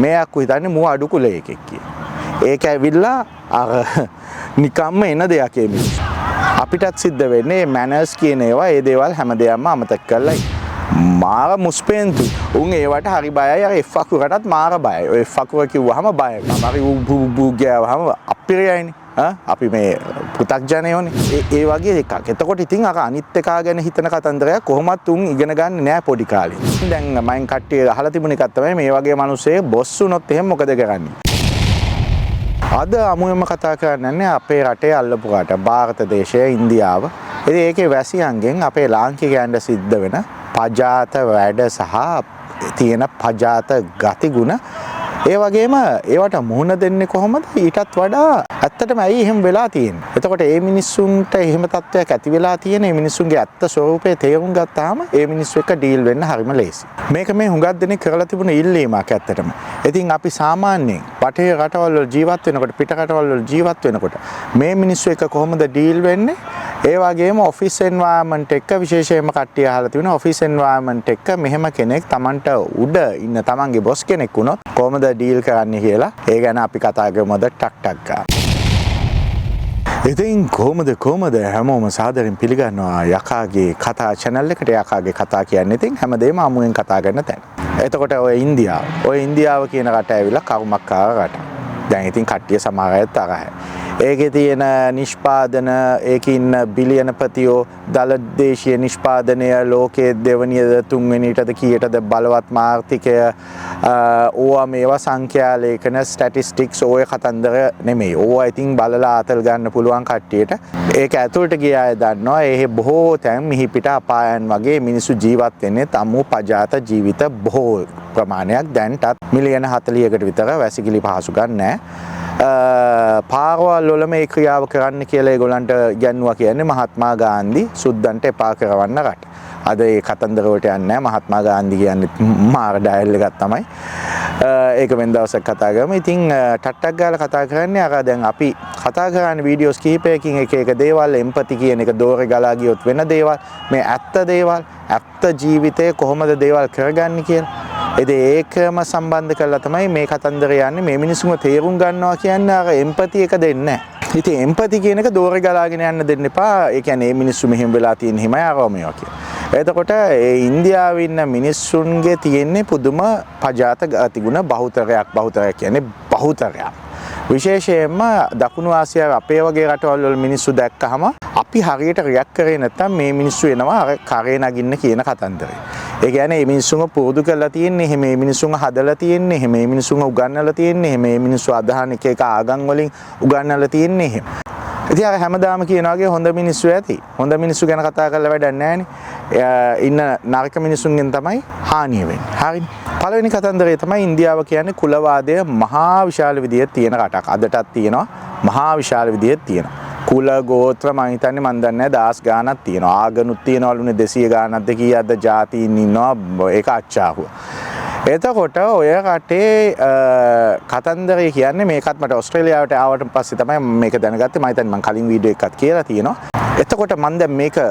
මේ අක්කු හිතන්නේ මූ අඩු කුලයකෙක් කියලා. ඒක ඇවිල්ලා අර නිකම්ම එන දෙයක් ඒ මිනිස්සු. අපිටත් සිද්ධ වෙන්නේ මැනර්ස් කියන ඒවා ඒ දේවල් හැමදේම අමතක කරලා මාර මුස්පේන්තු උන් ඒවට හරි බයයි අර එෆ් අකුරටත් මාර බයයි. ඔය එෆ් අකුර කිව්වහම බයයි. මම බූ ගෑවහම අපිරියයිනේ. අපි මේ පෘථග්ජනයෝනේ. ඒ වගේ එකක්. එතකොට ඉතින් අර අනිත් එකා ගැන හිතන කතන්දරයක් කොහොමත් උන් ඉගෙන ගන්න නෑ පොඩි කාලේ. දැන් මයින් කට්ටිය අහලා තිබුණ එකක් තමයි මේ වගේ මිනිස්සේ බොස් වුණොත් එහෙම මොකද කරන්නේ? අද අමුයම කතා කරන්නේ අපේ රටේ අල්ලපු රට ಭಾರತ දේශය ඉන්දියාව. ඉතින් ඒකේ වැසියන්ගෙන් අපේ ලාංකිකයන්ට සිද්ධ වෙන පජාත වැඩ සහ තියෙන පජාත ගතිගුණ ඒ වගේම ඒවට මුහුණ දෙන්නේ කොහොමද? ඊටත් වඩා ඇත්තටම ඇයි එහෙම වෙලා තියෙන්නේ? එතකොට මේ මිනිස්සුන්ට එහෙම තත්ත්වයක් ඇති වෙලා තියෙන මේ මිනිස්සුන්ගේ ඇත්ත ස්වરૂපය තේරුම් ගත්තාම මේ මිනිස්සු එක්ක ඩීල් වෙන්න හරිම ලේසි. මේක මේ හුඟක් දෙනෙක් කරලා තිබුණ ඉල්ලීමක් ඇත්තටම. ඉතින් අපි සාමාන්‍යයෙන් බටහිර රටවල් වල ජීවත් වෙනකොට පිට රටවල් වල ජීවත් වෙනකොට මේ මිනිස්සු එක්ක කොහොමද ඩීල් වෙන්නේ? ඒ වගේම ඔෆිස් එන්වයරන්මන්ට් එක විශේෂයෙන්ම කට්ටිය අහලා තිබුණා ඔෆිස් එන්වයරන්මන්ට් එක මෙහෙම කෙනෙක් Tamanට උඩ ඉන්න Tamanගේ බොස් කෙනෙක් වුණොත් කොහොමද ඩීල් කරන්නේ කියලා ඒ ගැන අපි කතා කරමුද ටක් ගා. ඉතින් කොහොමද හැමෝම සාදරයෙන් පිළිගන්නවා යකාගේ කතා channel එකට. යකාගේ කතා කියන්නේ ඉතින් හැමදේම අමුයෙන් කතා කරන තැන. එතකොට ඔය ඉන්දියාව කියන රට ඇවිල්ලා කර්මකාර රට. දැන් ඉතින් කට්ටිය සමහර අය තරහයි. ඒකේ තියෙන නිෂ්පාදන ඒකේ ඉන්න බිලියනපතියෝ දල දේශීය නිෂ්පාදනය ලෝකයේ දෙවනියද තුන්වෙනියටද කීයටද බලවත් ආර්ථිකය ඕවා මේවා සංඛ්‍යා ලේඛන ස්ටැටිස්ටික්ස් ඔය කතන්දර නෙමෙයි. ඕවා ඉතින් බලලා ආතල් ගන්න පුළුවන් කට්ටියට ඒක ඇතුළට ගිය අය දන්නවා ඒ බොහෝ තැන් මිහිපිට අපායන් වගේ මිනිස්සු ජීවත් වෙන්නේ තමු පජාත ජීවිත බොහෝ ප්‍රමාණයක් දැන්ටත් මිලියන 40කට විතර වැසිකිලි පහසුකම් නැහැ. පාරවල් වල මේ ක්‍රියාව කරන්න කියලා ඒගොල්ලන්ට ඉගන්වුවා කියන්නේ මහත්මා ගාන්ධි සුද්දන්ට එපා කරවන්න රට. අද ඒ කතන්දර වලට යන්නේ නැහැ. මහත්මා ගාන්ධි කියන්නේ මාර ඩයල් එකක් තමයි. ඒක වෙන දවසක් කතා කරමු. ඉතින් ටට්ටක් ගාලා කතා කරන්නේ අර දැන් අපි කතා කරන වීඩියෝස් කිහිපයකින් එක දේවල් එම්පති කියන එක දෝරේ ගලා ගියොත් වෙන දේවල් මේ ඇත්ත ජීවිතේ කොහොමද දේවල් කරගන්නේ කියලා. ඒකම සම්බන්ධ කරලා තමයි මේ කතන්දර යන්නේ. මේ මිනිස්සුන්ව තේරුම් ගන්නවා කියන්නේ අර එම්පති එක දෙන්නේ නැහැ. ඉතින් එම්පති කියන එක දෝරේ ගලාගෙන යන්න දෙන්න එපා. ඒ කියන්නේ මේ මිනිස්සු මෙහෙම වෙලා තියෙන හිමයි ආරෝමයක් කියලා. එතකොට ඒ ඉන්දියාවේ ඉන්න මිනිස්සුන්ගේ තියෙන්නේ පුදුම පජාත ගතිගුණ බහුතරයක් කියන්නේ බහුතරයක්. විශේෂයෙන්ම දකුණු ආසියාවේ අපේ වගේ රටවල් වල මිනිස්සු දැක්කහම අපි හරියට රියැක්ට් කරේ නැත්තම් මේ මිනිස්සු එනවා අර කරේ නගින්න කියන කතන්දරේ. ඒ කියන්නේ මේ මිනිස්සුන්ව පුරුදු කරලා තියෙන්නේ, එහෙම මේ මිනිස්සුන්ව හදලා තියෙන්නේ, එහෙම මේ මිනිස්සුන්ව උගන්වලා තියෙන්නේ, එහෙම මේ මිනිස්සු අදහන එක ආගම් වලින් උගන්වලා තියෙන්නේ එහෙම. ඉතින් අර හැමදාම කියන වගේ හොඳ මිනිස්සු ඇති. හොඳ මිනිස්සු ගැන කතා කරලා වැඩක් නැහැ නේ. ඉන්න නරක මිනිස්සුන්ගෙන් තමයි හානිය වෙන්නේ. හරිනේ. පළවෙනි කතන්දරේ තමයි ඉන්දියාව කියන්නේ කුලවාදය මහා විශාල විදියට තියෙන රටක්. අදටත් තියෙනවා මහා විශාල විදියට තියෙනවා. කුල ගෝත්‍ර මම හිතන්නේ මන් දන්නේ නැහැ 10 ගාණක් තියෙනවා. ආගනුත් තියෙනවලුනේ 200 ගාණක්ද කීයක්ද ජාතීන් ඉන්නවා ඒක අච්චාහුව. එතකොට ඔය රටේ කතන්දරේ කියන්නේ මේකත් මට ඕස්ට්‍රේලියාවට ආවට පස්සේ තමයි මේක දැනගත්තේ. මම හිතන්නේ මම කලින් වීඩියෝ එකක් කියලා තියෙනවා. එතකොට මම දැන් මේක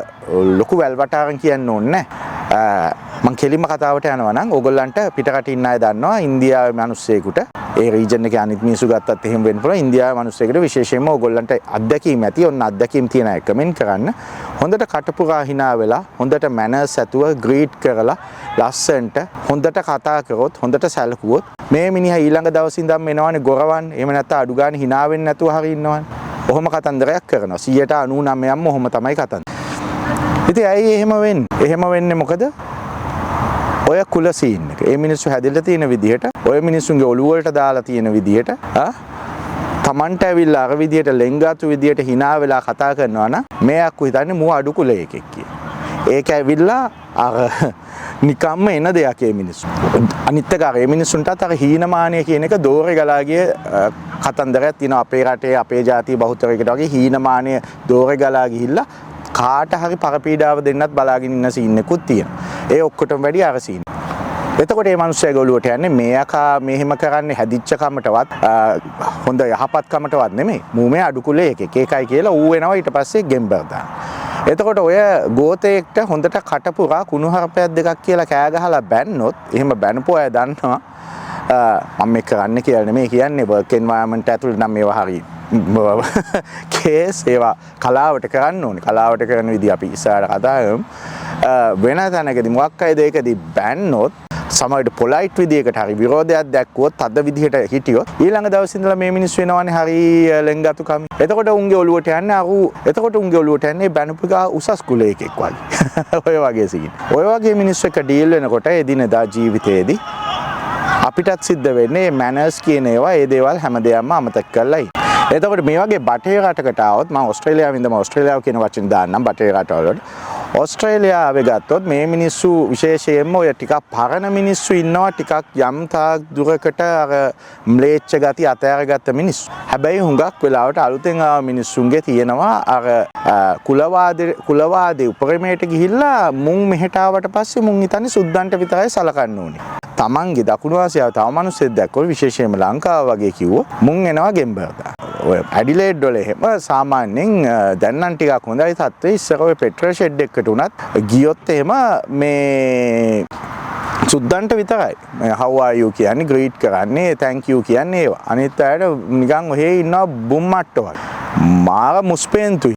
ලොකු වැල්වටාරන් කියන්න ඕනේ නැහැ. මම කෙලින්ම කතාවට යනවා නම් ඕගොල්ලන්ට පිටරට ඉන්න අය දන්නවා ඉන්දියාවේ මිනිස්සෙකුට ඒ රීජන් එකේ අනිත් මිනිස්සු ගත්තත් එහෙම වෙන්න පුළුවන්. ඉන්දියාවේ මිනිස්සෙකුට විශේෂයෙන්ම ඕගොල්ලන්ට අත්දැකීම් ඇති. ඔන්න අත්දැකීම් තියෙන අය කමෙන්ට් කරන්න. හොඳට කටපුරා hina වෙලා හොඳට මැනර්ස් ඇතුව ග්‍රීට් කරලා ලස්සන්ට හොඳට කතා කරොත් හොඳට සැලකුවොත් මේ මිනිහා ඊළඟ දවසේ ඉඳන් එනවනේ ගොරවන්න. එහෙම නැත්නම් අඩු ගානේ hina වෙන්නේ නැතුව හරි ඉන්නවනේ. ඔහොම කතන්දරයක් කරනවා. 99%ම ඔහොම තමයි කතන්දර. ඉතින් ඇයි එහෙම වෙන්නේ? එහෙම වෙන්නේ මොකද? ඔය කුල සීන් එක. ඒ මිනිස්සු හැදෙලා තියෙන විදිහට, ඔය මිනිස්සුන්ගේ ඔළුව වලට දාලා තියෙන විදිහට, තමන්ට ඇවිල්ලා අර විදිහට ලෙන්ගාතු විදිහට hina වෙලා කතා කරනවා නම් මේ අක්කු හිතන්නේ මූ අඩු කුලයකෙක් කියලා. ඒක ඇවිල්ලා අර නිකම්ම එන දෙයක් ඒ මිනිස්සු. අනිත් එක අර ඒ මිනිස්සුන්ටත් අර හීනමානය කියන එක දෝරේ ගලා ගිය කතන්දරයක් තියෙනවා. අපේ රටේ අපේ ජාතිය බහුතරයකට වගේ හීනමානය දෝරේ ගලා ගිහිල්ලා කාට හරි පරපීඩාව දෙන්නත් බලාගෙන ඉන්න සීන් එකකුත් තියෙනවා. ඒ ඔක්කොටම වැඩි අර සීන්. එතකොට මේ මිනිස්සුගේ ඔළුවට යන්නේ මේ අකා මෙහෙම කරන්නේ හැදිච්ච කමටවත් හොඳ යහපත් කමටවත් නෙමෙයි. මූ මේ අඩු කුලයකෙක්. ඒකයි කියලා ඌ වෙනවා ඊට පස්සේ ගෙම්බර් දාන. එතකොට ඔය ගෝතයෙක්ට හොඳට කටපුරා කුණුහරුපයක් දෙකක් කියලා කෑ ගහලා බැන්නොත් එහෙම බැනපු අය දන්නවා මම මේ කරන්න කියලා නෙමෙයි කියන්නේ work environment ඇතුළේ නම් මේවා හරි කේස් ඒවා කලාවට කරන්න ඕනේ. කලාවට කරන විදිහ අපි ඉස්සරහට කතා කරමු. වෙන තැනකදී මොකක් හරි දෙයකදී බෑන්නොත් සමහරවිට පොලයිට් විදියකට හරි විරෝධයක් දැක්වුවොත් අද විදිහට හිටියොත් ඊළඟ දවසේ ඉඳලා මේ මිනිස්සු වෙනවනේ හරි ලෙන්ගතුකම. එතකොට උන්ගේ ඔළුවට යන්නේ එතකොට උන්ගේ ඔළුවට යන්නේ බැනුපිකා උසස් කුලයේ එකෙක් වගේ. ඔය වගේ සිගින්. ඔය වගේ මිනිස්සු එක්ක ඩීල් වෙනකොට එදිනෙදා ජීවිතේදී අපිටත් සිද්ධ වෙන්නේ මැනර්ස් කියන ඒවා ඒ දේවල් හැමදේම අමතක කරලා ඉන්න. එතකොට මේ වගේ බටේ රටකට આવොත් මම ඕස්ට්‍රේලියාවෙන් ඉඳන් ඕස්ට්‍රේලියාව කියන වචන දාන්නම් බටේ රටවලට. ඕස්ට්‍රේලියාවේ ගත්තොත් මේ මිනිස්සු විශේෂයෙන්ම ඔය ටිකක් පරණ මිනිස්සු ඉන්නවා ටිකක් යම් තාක් දුරකට අර ම්ලේච්ඡ ගති අතහැරගත්ත මිනිස්සු. හැබැයි හුඟක් වෙලාවට අලුතෙන් ආව මිනිස්සුන්ගේ තියෙනවා අර කුලවාදී උපරිමයට ගිහිල්ලා මුන් මෙහෙට ආවට පස්සේ මුන් හිතන්නේ සුද්දන්ට විතරයි සලකන්න ඕනේ. තමන්ගේ දකුණු ආසියාව තව මිනිස්සෙක් දැක්කොත් විශේෂයෙන්ම ලංකාව වගේ කිව්වොත් මුන් එනවා ගෙම්බර්දා. ඔය ඇඩිලේඩ් වල එහෙම සාමාන්‍යයෙන් දැන් නම් ටිකක් හොඳයි තත්ත්වය. ඉස්සර ඔය පෙට්‍රල් ෂෙඩ් එකකට උනත් ගියොත් එහෙම මේ සුද්දන්ට විතරයි. how are you කියන්නේ greet කරන්නේ thank you කියන්නේ ඒවා. අනිත් අයට නිකන් ඔහේ ඉන්නවා බුම්මට්ට වගේ. මාර මුස්පේන්තුයි.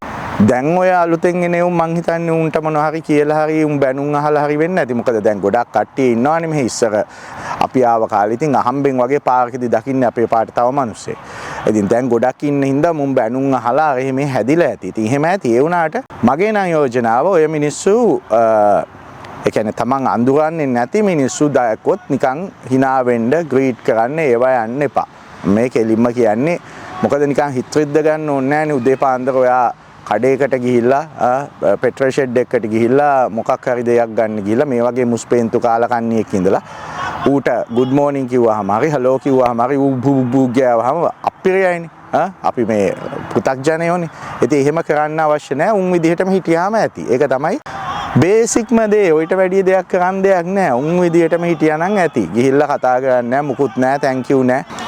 දැන් ඔය අලුතෙන් එනේ මං හිතන්නේ උන්ට මොනවා හරි කියලා හරි උන් බැනුම් අහලා හරි වෙන්නේ නැති. මොකද දැන් ගොඩක් කට්ටිය ඉන්නවනේ මෙහි ඉස්සර අපි ආව කාලේ ඉතින් අහම්බෙන් වගේ පාරකදී දකින්නේ අපේ පාට තව මිනිස්සෙක්. ඉතින් දැන් ගොඩක් ඉන්න හින්දා මුන් බැනුම් අහලා අර එහෙම හැදිලා ඇති. ඉතින් එහෙම ඇති ඒ වුණාට මගේ නම් යෝජනාව ඔය මිනිස්සු ඒ කියන්නේ තමන් අඳුරන්නේ නැති මිනිස්සු දැක්කොත් නිකන් hina වෙන්න greet කරන්න ඒවා යන්න එපා. මේ කෙලින්ම කියන්නේ මොකද නිකන් හිත රිද්ද ගන්න ඕනේ නැහැනේ උදේ පාන්දර ඔයා කඩේකට ගිහිල්ලා පෙට්‍රල් ෂෙඩ් එකකට ගිහිල්ලා මොකක් හරි දෙයක් ගන්න ගිහිල්ලා මේ වගේ මුස්පේන්තු කාලකන්ණියෙක් ඉඳලා ඌට good morning කිව්වහම හරි hello කිව්වහම හරි ඌ බූ ගෑවහම අපිරියයිනේ. අපි මේ පෘථග්ජනයෝනේ. ඉතින් එහෙම කරන්න අවශ්‍ය නැහැ. උන් විදිහටම හිටියාම ඇති. ඒක තමයි බේසික්ම දේ. ඔයිට වැඩි දෙයක් කරන්න දෙයක් නැහැ. උන් විදිහටම හිටියා නම් ඇති. ගිහිල්ලා කතා කරන්නේ නැහැ, මුකුත් නැහැ, thank you නැහැ.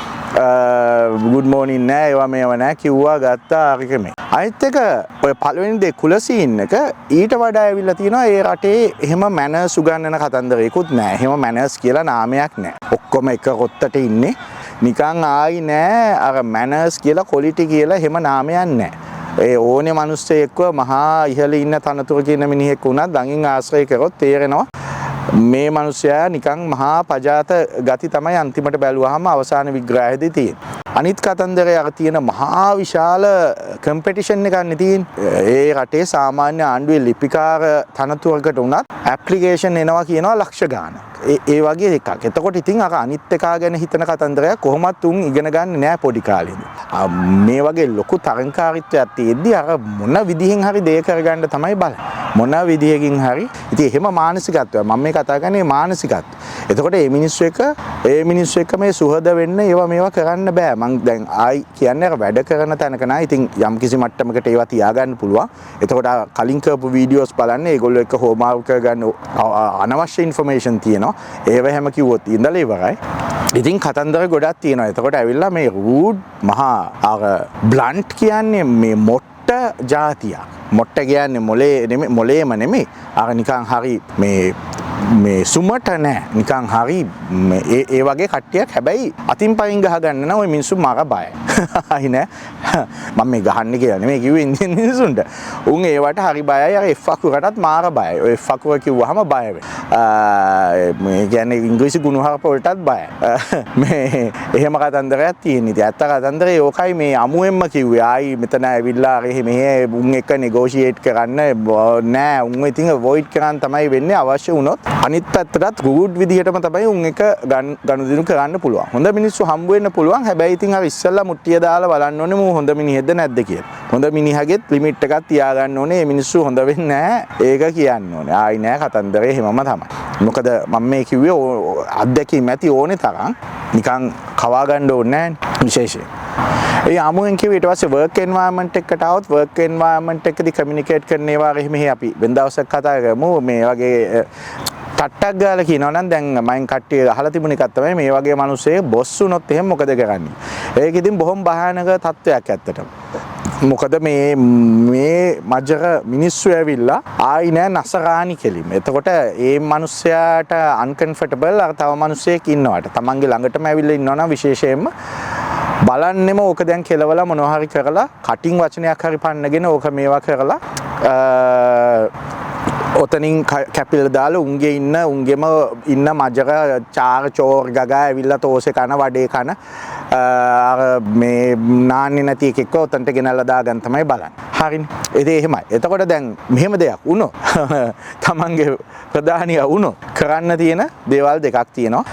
good morning නෑ ඒවා මේවා නෑ කිව්වා ගත්තා අරිකමේ. අනිත් එක ඔය පළවෙනි දේ කුල සීන් එක ඊට වඩා ඇවිල්ලා තියෙනවා ඒ රටේ එහෙම මැනර්ස් උගන්වන කතන්දරයකුත් නෑ. එහෙම මැනර්ස් කියලා නාමයක් නෑ. ඔක්කොම එක කොත්තට ඉන්නේ. නිකන් ආයි නෑ අර මැනර්ස් කියලා ක්වොලිටි කියලා එහෙම නාමයක් නෑ. ඒ ඕනේ මිනිස්සෙක්ව මහා ඉහළ ඉන්න තනතුර කියන මිනිහෙක් වුණත් ළඟින් ආශ්‍රය කරොත් තේරෙනවා මේ මිනිස්සයා නිකන් මහා පජාත ගති තමයි අන්තිමට බැලුවාම අවසාන විග්‍රහයේදී තියෙන්නේ. අනිත් කතන්දරේ අර තියෙන මහා විශාල කම්පිටිෂන් එකක් නේ තියෙන්නේ. ඒ රටේ සාමාන්‍ය ආණ්ඩුවේ ලිපිකාර තනතුරකට උනත් ඇප්ලිකේෂන් එනවා කියනවා ලක්ෂ ගාණක්. ඒ වගේ එකක්. එතකොට ඉතින් අර අනිත් එකා ගැන හිතන කතන්දරයක් කොහොමත් උන් ඉගෙන ගන්න නෑ පොඩි කාලේදී. මේ වගේ ලොකු තරංකාරීත්වයක් තියෙද්දි අර මොන විදිහෙන් හරි දෙය කරගන්න තමයි බලන්නේ. මොන විදිහකින් හරි. ඉතින් එහෙම මානසිකත්වය මම මේ කතා කරන්නේ මානසිකත්වය. එතකොට මේ මිනිස්සු එක්ක මේ සුහද වෙන්න ඒවා මේවා කරන්න බෑ. මං දැන් ආයි කියන්නේ අර වැඩ කරන තැනක නා ඉතින් යම් කිසි මට්ටමකට ඒවා තියාගන්න පුළුවන්. එතකොට කලින් කරපු වීඩියෝස් බලන්න ඒගොල්ලෝ එක්ක හෝමාවුට් කරගන්න අනවශ්‍ය ඉන්ෆර්මේෂන් තියෙනවා. ඒව හැම කිව්වොත් ඉඳලා ඉවරයි. ඉතින් කතන්දර ගොඩක් තියෙනවා. එතකොට ඇවිල්ලා මේ රූඩ් මහා අර බ්ලන්ට් කියන්නේ මේ මොට්ට જાතියක්. මොට්ට කියන්නේ මොලේම නෙමෙයි. අර නිකන් හරි මේ සුමට නෑ නිකන් හරි ඒ වගේ කට්ටියක්. හැබැයි අතින් පයින් ගහ ගන්න නම් ওই මිනිස්සු මාර බයයි. හරි නෑ මම මේ ගහන්නේ කියලා නෙමෙයි කිව්වේ ඉන්දියන් මිනිස්සුන්ට. උන් ඒවට හරි බයයි. අර F අකුරටත් මාර බයයි. ඔය F අකුර කිව්වහම බය වෙයි. මේ කියන්නේ ඉංග්‍රීසි ගුණහරප වලටත් බයයි. මේ එහෙම කතන්දරයක් තියෙන. ඉතින් ඇත්ත කතන්දරේ ඕකයි මේ අමුෙන්ම කිව්වේ. ආයි මෙතන ඇවිල්ලා අර මෙහෙ උන් එක නෙගෝෂියේට් කරන්න නෑ. උන් ඉතින් අවොයිඩ් කරන් තමයි වෙන්නේ අවශ්‍ය වුණොත්. අනිත් පැත්තටත් ගුඩ් විදිහටම තමයි උන් එක ගනුදෙනු කරන්න පුළුවන්. හොඳ මිනිස්සු හම්බ වෙන්න පුළුවන්. හැබැයි ඉතින් අර ඉස්සෙල්ලා මුට්ටිය දාලා බලන්න ඕනේ මූ හොඳ මිනිහෙක්ද නැද්ද කියලා. හොඳ මිනිහගෙත් ලිමිට් එකක් තියාගන්න ඕනේ. මේ මිනිස්සු හොඳ වෙන්නේ නැහැ. ඒක කියන්න ඕනේ. ආයි නෑ කතන්දරේ හැමම තමයි. මොකද මම මේ කිව්වේ අත්දැකීම් ඇති ඕනේ තරම් නිකන් කවා ගන්න ඕනේ නැහැ විශේෂයෙන්. ඒ අමුෙන් කිව්ව ඊට පස්සේ work environment එකට આવොත් work environment එකදී communicate කරන ඒවා එහෙම අපි වෙන දවසක් කතා කරමු. මේ වගේ ටට්ටක් ගාලා කියනවා නම් දැන් මයින් කට්ටිය අහලා තිබුණ එකක් තමයි මේ වගේ මිනිස්සේ බොස් වුණොත් එහෙම මොකද කරන්නේ. ඒක ඉතින් බොහොම භයානක තත්ත්වයක් ඇත්තටම. මොකද මේ මජර මිනිස්සු ඇවිල්ලා ආයි නෑ නසරානි කෙලිම. එතකොට ඒ මිනිස්සයාට අන්කම්ෆර්ටබල් අර තව මිනිස්සෙක් ඉන්නවට. තමන්ගේ ළඟටම ඇවිල්ලා ඉන්නවනම් විශේෂයෙන්ම බලන්නෙම ඕක දැන් කෙලවලා මොනවා හරි කරලා කටින් වචනයක් හරි පන්නගෙන ඕක මේවා කරලා ඔතනින් කැපිල් දාලා උන්ගෙම ඉන්න මජර චාර චෝර් ගගා ඇවිල්ලා තෝසේ කන වඩේ කන අර මේ නාන්නේ නැති එකෙක්ව ඔතනට ගෙනල්ලා දාගන්න තමයි බලන්නේ. හරිනේ. ඉතින් එහෙමයි. එතකොට දැන් මෙහෙම දෙයක් වුණොත් තමන්ගේ ප්‍රධානියා වුණොත් කරන්න තියෙන දේවල් දෙකක් තියෙනවා.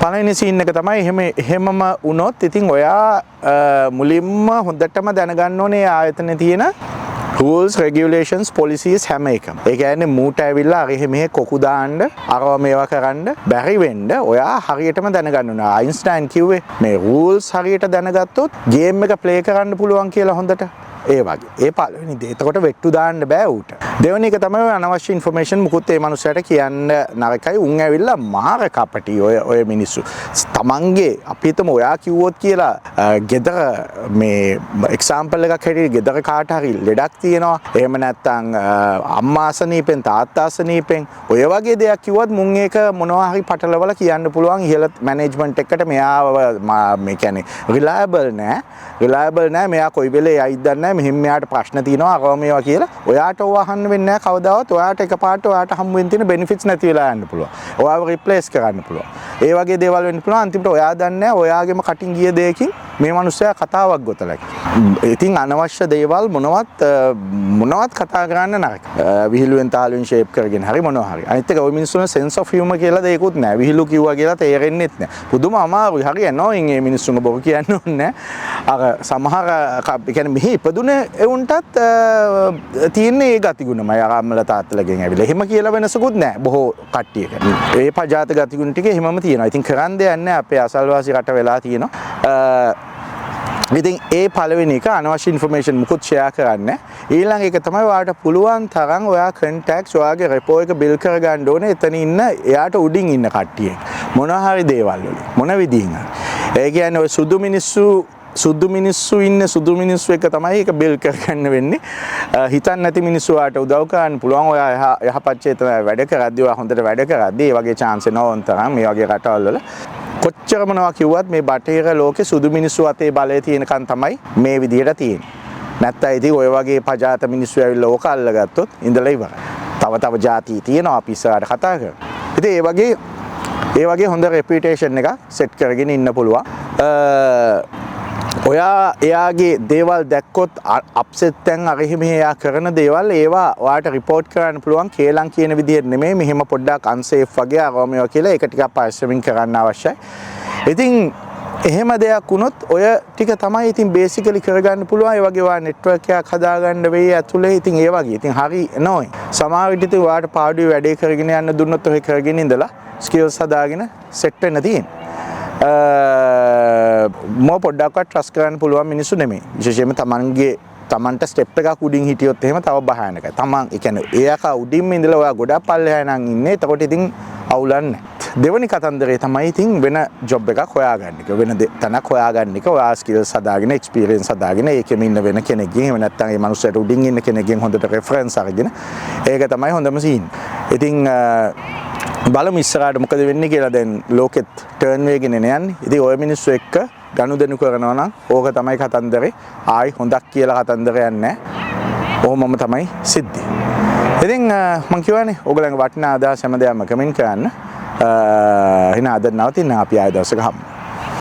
පළවෙනි සීන් එක තමයි එහෙමම වුණොත් ඉතින් ඔයා මුලින්ම හොඳටම දැනගන්න ඕනේ ආයතනයේ තියෙන rules regulations policies හැම එකම. ඒ කියන්නේ මූට ඇවිල්ලා අර එහෙම කොකු දාන්න අරව මේවා කරන්න බැරි වෙන්න ඔයා හරියටම දැනගන්න ඕනේ. අයින්ස්ටයින් කිව්වේ මේ rules හරියට දැනගත්තොත් ගේම් එක ප්ලේ කරන්න පුළුවන් කියලා හොඳට. ඒ වගේ. ඒ පළවෙනි දේ. එතකොට වෙට්ටු දාන්න බෑ ඌට. දෙවෙනි එක තමයි අනවශ්‍ය ඉන්ෆර්මේෂන් මුකුත් ඒ මනුස්සයාට කියන්න නරකයි. උන් ඇවිල්ලා මාර කපටි ඔය මිනිස්සු. තමන්ගේ අපි හිතමු ඔයා කිව්වොත් කියලා ගෙදර මේ එක්සැම්පල් එකක් හැටියට ගෙදර කාට හරි ලෙඩක් තියෙනවා. එහෙම නැත්නම් අම්මා අසනීපෙන් තාත්තා අසනීපෙන් ඔය වගේ දෙයක් කිව්වොත් මුන් ඒක මොනවා හරි පටලවලා කියන්න පුළුවන් ඉහළ මැනේජ්මන්ට් එකට මෙයා මේ කියන්නේ රිලයබල් නෑ මෙයා කොයි වෙලේ යයිද දන්නේ නැහැ මෙහෙම මෙයාට ප්‍රශ්න තියෙනවා අරව මේවා කියලා ඔයාට ඕවා අහන්න වෙන්නේ නැහැ කවදාවත් ඔයාට එකපාරට ඔයාට හම්බ වෙන තියෙන බෙනිෆිට්ස් නැති වෙලා යන්න පුළුවන් ඔයාව රිප්ලේස් කරන්න පුළුවන් ඒ වගේ දේවල් වෙන්න පුළුවන් අන්තිමට ඔයා දන්නේ නැහැ ඔයාගේම කටින් ගිය දෙයකින් මේ මිනිස්සයා කතාවක් ගොතලා ඉතින් අනවශ්‍ය දේවල් මොනවත් කතා කරන්න නරක විහිළුවෙන් තාලුවෙන් ෂේප් කරගෙන හරි මොනවා හරි අනිත් එක ඔය මිනිස්සුන සෙන්ස් ඔෆ් හියුමර් කියලා දෙයක්වත් නැහැ විහිළු කිව්වා කියලා තේරෙන්නෙත් නැහැ පුදුම අමාරුයි හරි annoying මේ මිනිස්සුන්ව බොරු කියන්න ඕනේ අර සමහර කියන්නේ මෙහි ඉපදුනේ එවුන්ටත් තියෙන්නේ ඒ ගතිගුණමයි අර අම්මලා තාත්තලාගෙන් ඇවිල්ලා එහෙම කියලා වෙනසකුත් නැහැ බොහෝ කට්ටියක ඒ පජාත ගතිගුණ ටික එහෙමම තියෙනවා ඉතින් කරන්න දෙයක් නැහැ අපේ අසල්වාසී රට වෙලා තියෙනවා ඉතින් ඒ පළවෙනි එක අනවශ්‍ය ඉන්ෆර්මේෂන් මුකුත් ෂෙයා කරන්න ඊළඟ එක තමයි ඔයාලට පුළුවන් තරම් ඔයා කන්ටැක්ට්ස් ඔයාගේ රෙපෝ එක බිල් කරගන්න ඕනේ එතන ඉන්න එයාට උඩින් ඉන්න කට්ටිය මොනවා හරි දේවල් වල මොන විදිහින් ඒ කියන්නේ ඔය සුදු මිනිස්සු ඉන්න සුදු මිනිස්සු එක තමයි ඒක බිල් කරගන්න වෙන්නේ හිතන්න නැති මිනිස්සු වාට උදව් කරන්න පුළුවන් ඔයා යහපත් චේතනාව වැඩ කරද්දී ඔයා හොඳට වැඩ කරද්දී ඒ වගේ chance එනවා තරම් මේ වගේ රටවල් වල කොච්චර මොනවා කිව්වත් මේ බටහිර ලෝකේ සුදු මිනිස්සු අතේ බලය තියෙනකන් තමයි මේ විදියට තියෙන්නේ. නැත්තම් ඉතින් ඔය වගේ පජාත මිනිස්සු ඇවිල්ලා ඕක අල්ලගත්තොත් ඉඳලා ඉවරයි. තව ಜಾති තියෙනවා අපි ඉස්සරහට කතා කරමු. ඉතින් ඒ වගේ හොඳ රෙපියුටේෂන් එකක් සෙට් කරගෙන ඉන්න පුළුවන්. ඔයා එයාගේ දේවල් දැක්කොත් අප්සෙට් තැන් අර එහෙම එයා කරන දේවල් ඒවා ඔයාට රිපෝට් කරන්න පුළුවන් කේලම් කියන විදිහට නෙමෙයි මෙහෙම පොඩ්ඩක් අන්සේෆ් වගේ අරමේවා කියලා ඒක ටිකක් පරිස්සමින් කරන්න අවශ්‍යයි. ඉතින් එහෙම දෙයක් වුණොත් ඔය ටික තමයි ඉතින් බේසිකලි කරගන්න පුළුවන්. ඒ වගේ ඔයා නෙට්වර්ක් එකක් හදාගන්න වෙයි ඇතුලේ. ඉතින් ඒ වගේ. ඉතින් හරි නෝයි. සමහර විට ඉතින් ඔයාට පාඩුවේ වැඩේ කරගෙන යන්න දුන්නොත් ඔය කරගෙන ඉඳලා ස්කිල්ස් හදාගෙන සෙට් වෙන්න තියෙනවා. මෝ පොඩ්ඩක්වත් ට්‍රස්ට් කරන්න පුළුවන් මිනිස්සු නෙමෙයි. විශේෂයෙන්ම තමන්ට ස්ටෙප් එකක් උඩින් හිටියොත් එහෙම තව භයානකයි. තමන් ඒ කියන්නේ එයාක උඩින්ම ඉඳලා ඔයා ගොඩක් පල්ලෙහා නම් ඉන්නේ. එතකොට ඉතින් අවුලන්නේ. දෙවනි කතන්දරේ තමයි ඉතින් වෙන ජොබ් එකක් හොයාගන්න එක. වෙන තැනක් හොයාගන්න එක. ඔයා ස්කිල්ස් හදාගෙන එක්ස්පීරියන්ස් හදාගෙන ඒකෙම ඉන්න වෙන කෙනෙක්ගෙන් එහෙම නැත්නම් ඒ මනුස්සයාට උඩින් ඉන්න කෙනෙක්ගෙන් හොඳට රෙෆරන්ස් අරගෙන ඒක තමයි හොඳම සීන්. ඉතින් බලමු ඉස්සරහට මොකද වෙන්නේ කියලා දැන් ලෝකෙත් ටර්න් වෙගෙන යන්නේ. ඉතින් ඔය මිනිස්සු එක්ක ගනුදෙනු කරනවා නම් ඕක තමයි කතන්දරේ. ආයි හොඳක් කියලා කතන්දරයක් නැහැ. ඕමම තමයි සිද්ධි. ඉතින් මම කියවනේ ඕගලන්ගේ වටිනා අදහස් හැමදේම කමෙන්ට් කරන්න. එහෙනම් අද නවතින්න අපි ආයෙ දවසක හමු.